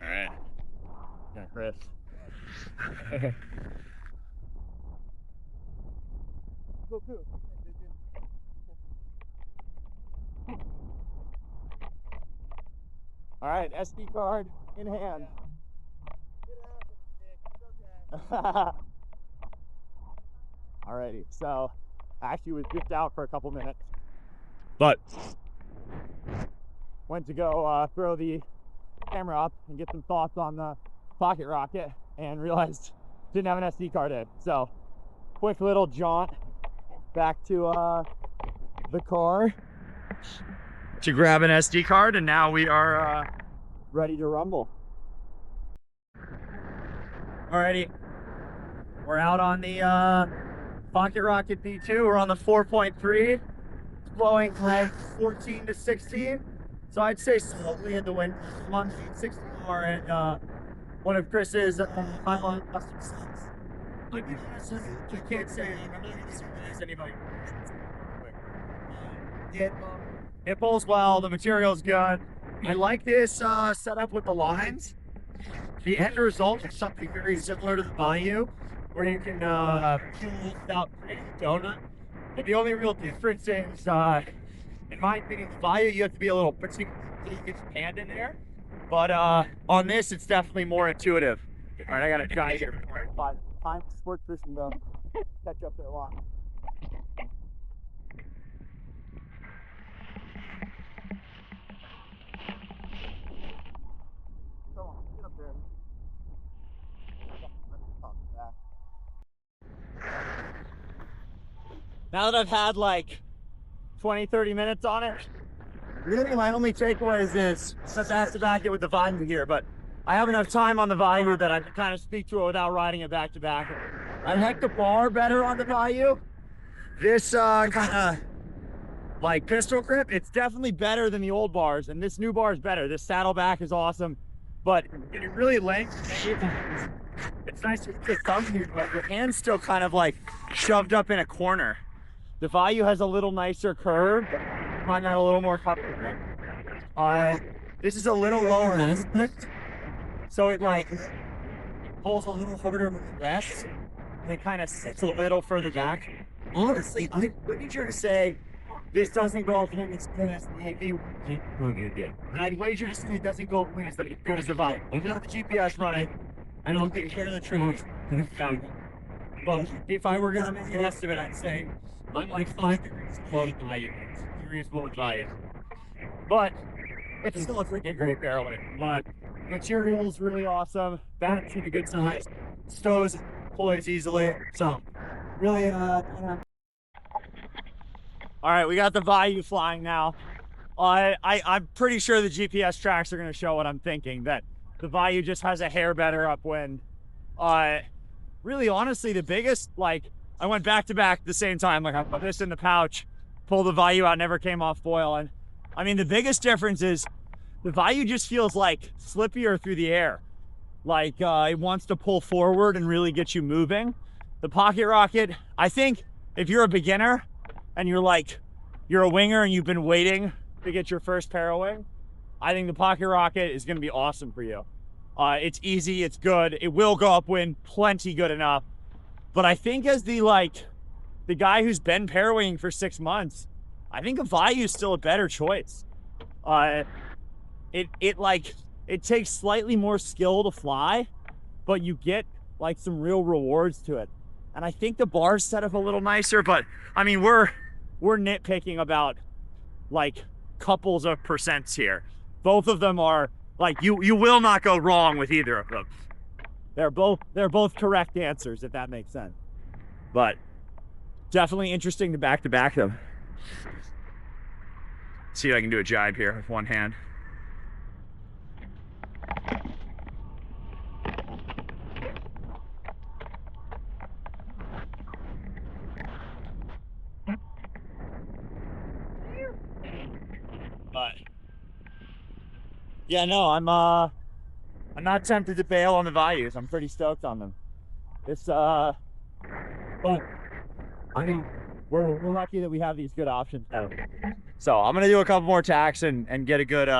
All right. Yeah, Chris. All right, SD card in hand. Alrighty, so I actually was dipped out for a couple minutes, but went to go throw the camera up and get some thoughts on the pocket rocket and realized didn't have an SD card in. So quick little jaunt back to the car to grab an SD card, and now we are ready to rumble. Alrighty, we're out on the pocket rocket B2. We're on the 4.3. It's blowing like 14 to 16. So I'd say slowly in the wind. I'm on 64 and one of Chris's Highline custom sets. I can't say I'm not as anybody. It pulls well, the material's good. I like this setup with the lines. The end result is something very similar to the Vayu, where you can peel without creating a donut. And the only real difference is, in my opinion, the Vayu, you have to be a little particular to get your hand in there. But on this, it's definitely more intuitive. All right, I got a guy here. Time sports fishing though. Catch up there a lot. Come on, get up there. Now that I've had like 20-30 minutes on it, really my only takeaway is this. Let's have to back it with the Vayu here, but I have enough time on the Vayu that I can kind of speak to it without riding it back to back. I like the bar better on the Vayu. This kind of like pistol grip, it's definitely better than the old bars, and this new bar is better. This saddleback is awesome, but it really lengths. It's nice to get thumb here, but your hand's still kind of like shoved up in a corner. The Vayu has a little nicer curve, but I find that a little more comfortable. This is a little lower aspect, so it like pulls a little harder with the rest, and it kind of sits a little further back. Honestly, I would venture to say this doesn't go up as good as the AV. And I'd wager to say it doesn't go up as good as the Vayu. Even though the GPS running, I don't take care of the truth. But if I were gonna make an estimate, I'd say I'm like 5 degrees below the Vayu. 6 degrees below the Vayu. But it's still a freaking great barreling. But material is really awesome. Bat's a good size. Stows deploys easily. So really all right, we got the Vayu flying now. I'm pretty sure the GPS tracks are going to show what I'm thinking, that the Vayu just has a hair better upwind. Really, honestly, the biggest, like, I went back to back at the same time. Like, I put this in the pouch, pulled the Vayu out, never came off foil. And I mean, the biggest difference is the Vayu just feels like slippier through the air. Like, it wants to pull forward and really get you moving. The pocket rocket, I think if you're a beginner and you're a winger and you've been waiting to get your first Pyro wing, I think the pocket rocket is going to be awesome for you. It's easy, it's good, it will go upwind plenty good enough. But I think as the guy who's been Pyro winging for 6 months, I think a Vayu is still a better choice. It takes slightly more skill to fly, but you get like some real rewards to it. And I think the bar's set up a little nicer, but I mean, we're nitpicking about like couples of percents here. Both of them are like, you will not go wrong with either of them. They're both correct answers, if that makes sense. But definitely interesting to back them. See if I can do a jibe here with one hand. But yeah, no, I'm not tempted to bail on the Vayus. I'm pretty stoked on them. It's but I mean, we're lucky that we have these good options now. So I'm gonna do a couple more tacks and get a good